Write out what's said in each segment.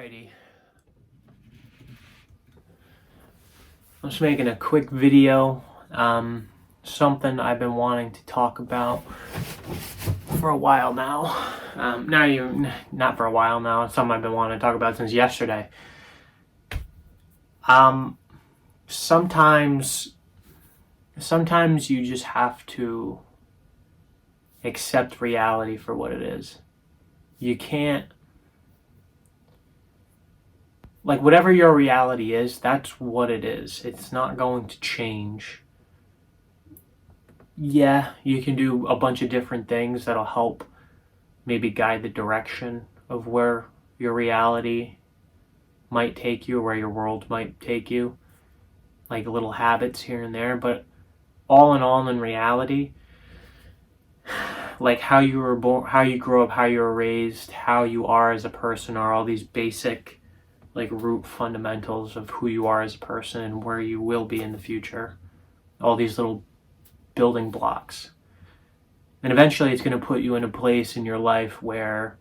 Alrighty. I'm just making a quick video. Something I've been wanting to talk about for a while now. Not for a while now. It's something I've been wanting to talk about since yesterday. Sometimes you just have to accept reality for what it is. You can't, like, whatever your reality is, that's what it is. It's not going to change. Yeah, you can do a bunch of different things that'll help maybe guide the direction of where your reality might take you, where your world might take you, like little habits here and there. But all in reality, like how you were born, how you grew up, how you were raised, how you are as a person are all these basic, like, root fundamentals of who you are as a person and where you will be in the future. All these little building blocks. And eventually it's going to put you in a place in your life where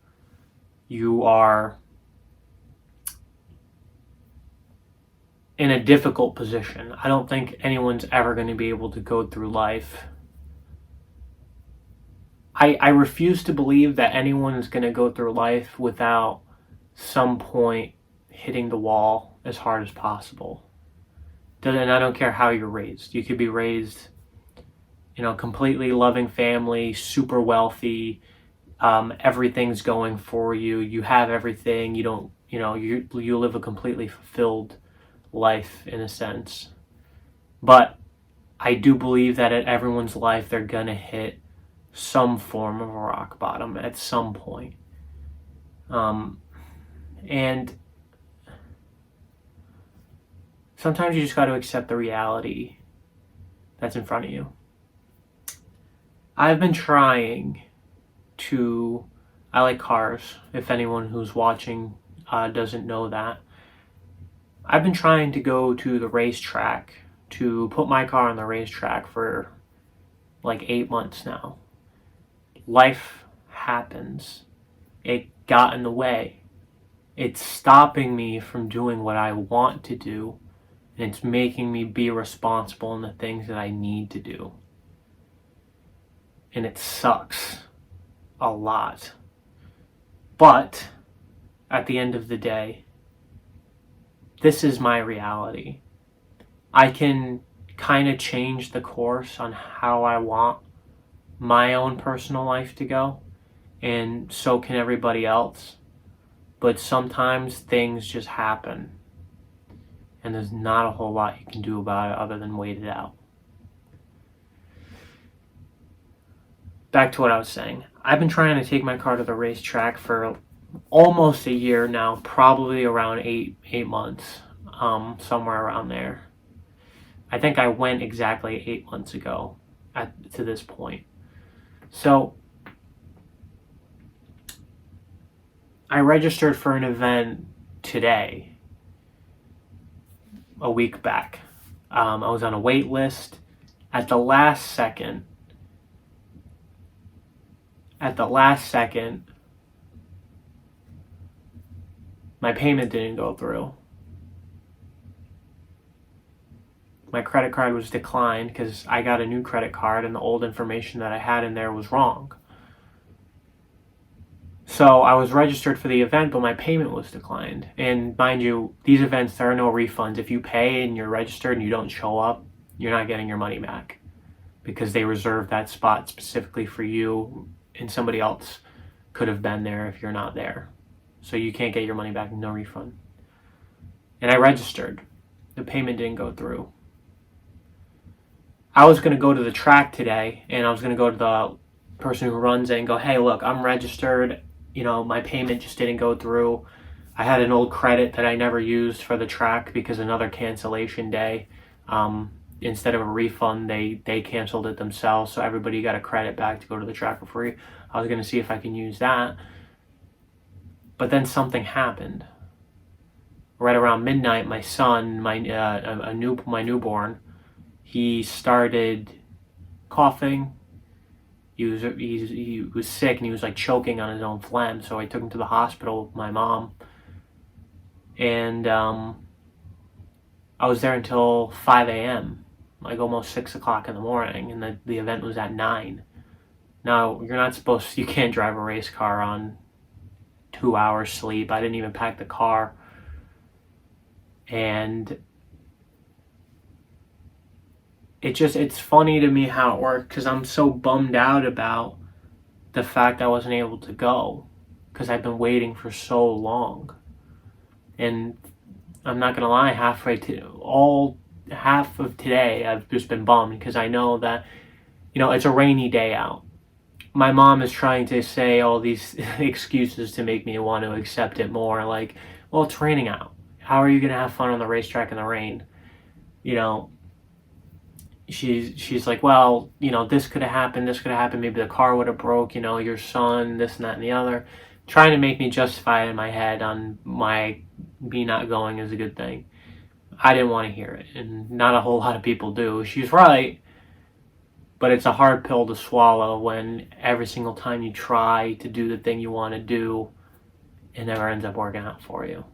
you are in a difficult position. I don't think anyone's ever going to be able to go through life. I refuse to believe that anyone is going to go through life without some point hitting the wall as hard as possible. And I don't care how you're raised. You could be raised completely loving family, super wealthy, everything's going for you, you have everything, you live a completely fulfilled life in a sense. But I do believe that at everyone's life they're gonna hit some form of a rock bottom at some point. And sometimes you just got to accept the reality that's in front of you. I've been trying to, I like cars, if anyone who's watching doesn't know that. I've been trying to go to the racetrack, to put my car on the racetrack for like 8 months now. Life happens. It got in the way. It's stopping me from doing what I want to do, and it's making me be responsible in the things that I need to do. And it sucks a lot. But at the end of the day, this is my reality. I can kind of change the course on how I want my own personal life to go, and so can everybody else. But sometimes things just happen, and there's not a whole lot you can do about it other than wait it out. Back to what I was saying. I've been trying to take my car to the racetrack for almost a year now, probably around eight months, somewhere around there. I think I went exactly 8 months ago to this point. So I registered for an event today, a week back. I was on a wait list. At the last second, my payment didn't go through. My credit card was declined because I got a new credit card and the old information that I had in there was wrong. So I was registered for the event, but my payment was declined. And mind you, these events, there are no refunds. If you pay and you're registered and you don't show up, you're not getting your money back, because they reserved that spot specifically for you, and somebody else could have been there if you're not there. So you can't get your money back, no refund. And I registered. The payment didn't go through. I was going to go to the track today, and I was going to go to the person who runs it and go, hey, look, I'm registered. My payment just didn't go through. I had an old credit that I never used for the track because another cancellation day, instead of a refund, they canceled it themselves. So everybody got a credit back to go to the track for free. I was going to see if I can use that. But then something happened. Right around midnight, my son, my newborn, he started coughing. He was sick, and he was like choking on his own phlegm. So I took him to the hospital with my mom. And I was there until 5 a.m., like almost 6 o'clock in the morning, and the event was at 9. Now, you're not supposed to, you can't drive a race car on 2 hours sleep. I didn't even pack the car. And it's funny to me how it worked, because I'm so bummed out about the fact I wasn't able to go, because I've been waiting for so long. And I'm not gonna lie, half of today I've just been bummed, because I know that, it's a rainy day out. My mom is trying to say all these excuses to make me want to accept it more, like, well, it's raining out. How are you gonna have fun on the racetrack in the rain? She's like, well, this could have happened, maybe the car would have broke, your son, this and that and the other, trying to make me justify it in my head on me not going is a good thing. I didn't want to hear it, and not a whole lot of people do. She's right, but it's a hard pill to swallow when every single time you try to do the thing you want to do, it never ends up working out for you.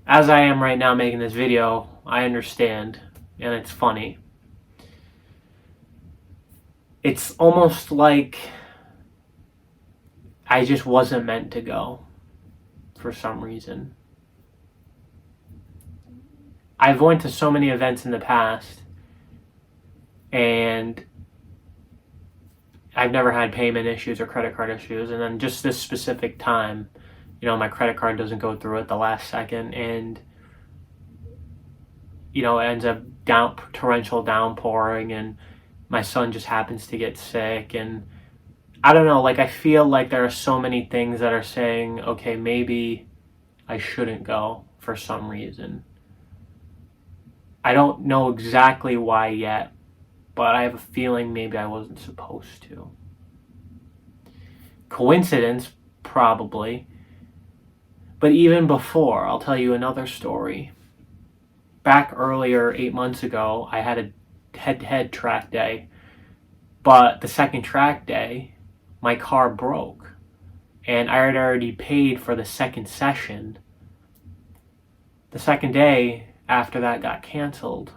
As I am right now making this video, I understand, and it's funny. It's almost like I just wasn't meant to go for some reason. I've went to so many events in the past, and I've never had payment issues or credit card issues, and then just this specific time, my credit card doesn't go through at the last second, and it ends up torrential downpouring, and my son just happens to get sick, and I don't know, I feel like there are so many things that are saying, okay, maybe I shouldn't go for some reason. I don't know exactly why yet, but I have a feeling maybe I wasn't supposed to. Coincidence? Probably. But even before, I'll tell you another story. Back earlier, 8 months ago, I had a head-to-head track day, but the second track day, my car broke, and I had already paid for the second session. The second day after that got canceled,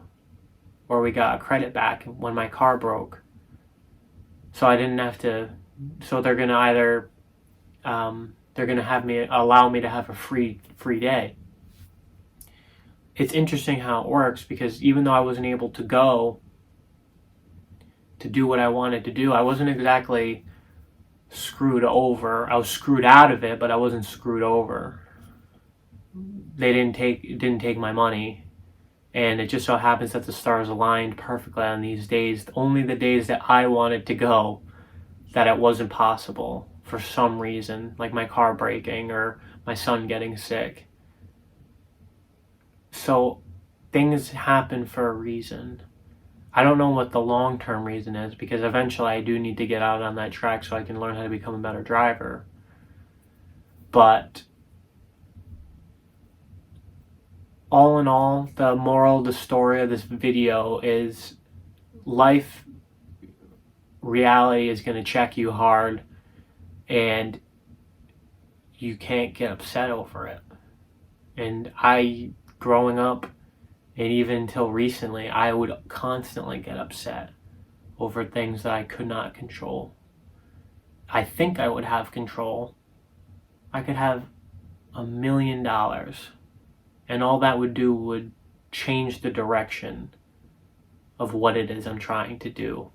or we got a credit back when my car broke. So I didn't have to, so they're going to either, they're going to allow me to have a free day. It's interesting how it works, because even though I wasn't able to go to do what I wanted to do, I wasn't exactly screwed over. I was screwed out of it, but I wasn't screwed over. They didn't take my money, and it just so happens that the stars aligned perfectly on these days, only the days that I wanted to go, that it wasn't possible for some reason, like my car breaking or my son getting sick. So things happen for a reason. I don't know what the long-term reason is, because eventually I do need to get out on that track so I can learn how to become a better driver. But all in all, the moral of the story of this video is reality is going to check you hard, and you can't get upset over it. And growing up, and even until recently, I would constantly get upset over things that I could not control. I think I would have control. I could have $1 million, and all that would do would change the direction of what it is I'm trying to do.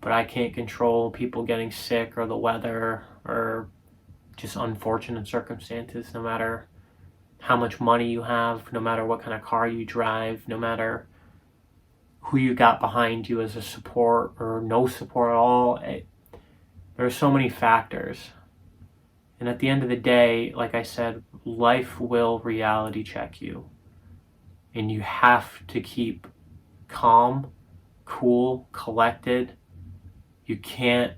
But I can't control people getting sick, or the weather, or just unfortunate circumstances, no matter how much money you have, no matter what kind of car you drive, no matter who you got behind you as a support or no support at all. There are so many factors. And at the end of the day, like I said, life will reality check you. And you have to keep calm, cool, collected. You can't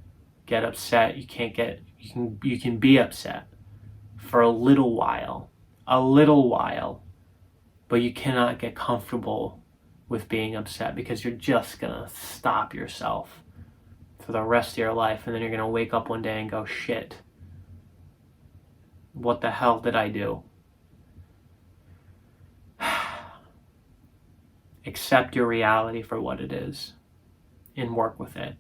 get upset. You can be upset for a little while, but you cannot get comfortable with being upset, because you're just gonna stop yourself for the rest of your life, and then you're gonna wake up one day and go, shit, What the hell did I do? Accept your reality for what it is and work with it.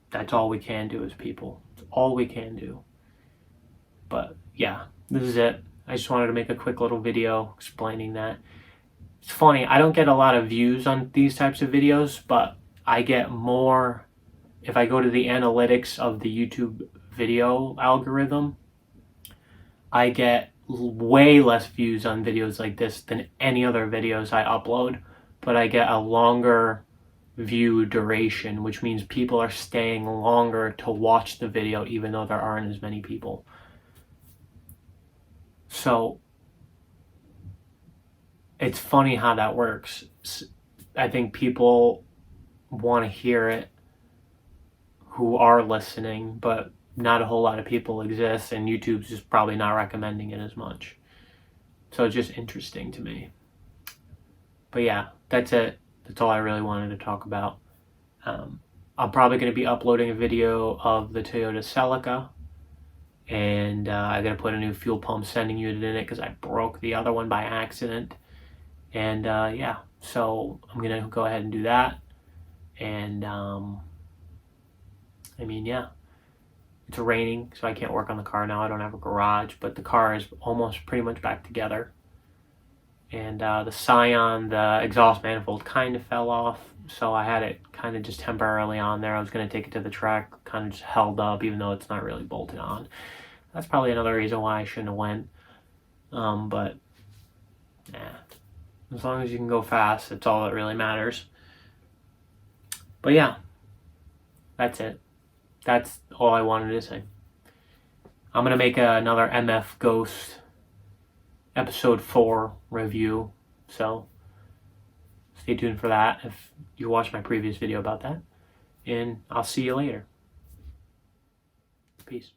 That's all we can do as people. It's all we can do. But yeah, this is it. I just wanted to make a quick little video explaining that. It's funny, I don't get a lot of views on these types of videos, but I get more if I go to the analytics of the YouTube video algorithm. I get way less views on videos like this than any other videos I upload, but I get a longer view duration, which means people are staying longer to watch the video even though there aren't as many people. So it's funny how that works. I think people want to hear it who are listening, but not a whole lot of people exist, and YouTube's just probably not recommending it as much. So it's just interesting to me. But yeah, that's it. That's all I really wanted to talk about. I'm probably going to be uploading a video of the Toyota Celica, and I'm going to put a new fuel pump sending unit in it because I broke the other one by accident. And yeah, so I'm going to go ahead and do that. And I mean, yeah, it's raining, so I can't work on the car now. I don't have a garage, but the car is almost pretty much back together. And the Scion, the exhaust manifold kind of fell off, so I had it kind of just temporarily on there. I was going to take it to the track, kind of just held up, even though it's not really bolted on. That's probably another reason why I shouldn't have went. But yeah, as long as you can go fast, that's all that really matters. But yeah, that's it. That's all I wanted to say. I'm going to make another MF Ghost episode 4 review, so stay tuned for that if you watched my previous video about that. And I'll see you later. Peace.